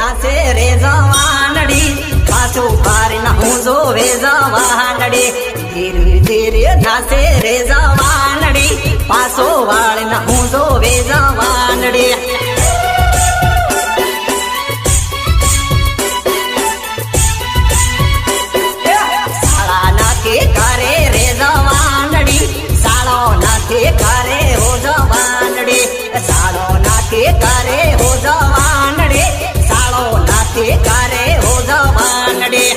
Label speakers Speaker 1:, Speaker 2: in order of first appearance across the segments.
Speaker 1: નાસે રે જવાનડી પાછું પારી ના હું જોવે જવાનડી ધીરે ધીરે નાસે રે જવાનડી પાછો વાળ ના હું જોવે જવાનડી સાળા નાખે કરે રે જવાનડી સાળો નાખે કરે હો જવાનડી સાળો નાખે કરે હો જવાનડી સાળો નાખે કરે હો જવાનડી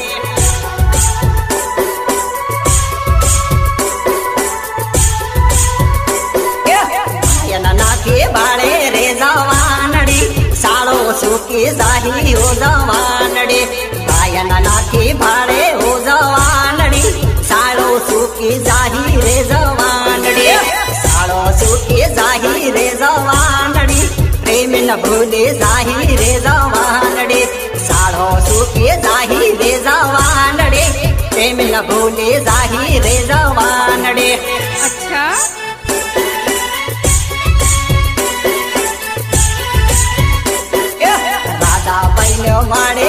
Speaker 1: નાખે બાળે રે જવાનડી સાળો સુકી જાહી હો જવાનડી ગાયના નાખે બાળે હો જવાનડી સાળો સુકી જાહી રે જવાનડી સાળો સુકી જાહી રે જવાનડી પ્રેમ ન ભૂલે જાહી રે જવાનડી સાળો સુકી જાહી રે જવાનડી પ્રેમ ન ભૂલે જાહી રે જવાનડી
Speaker 2: અચ્છા
Speaker 1: માડે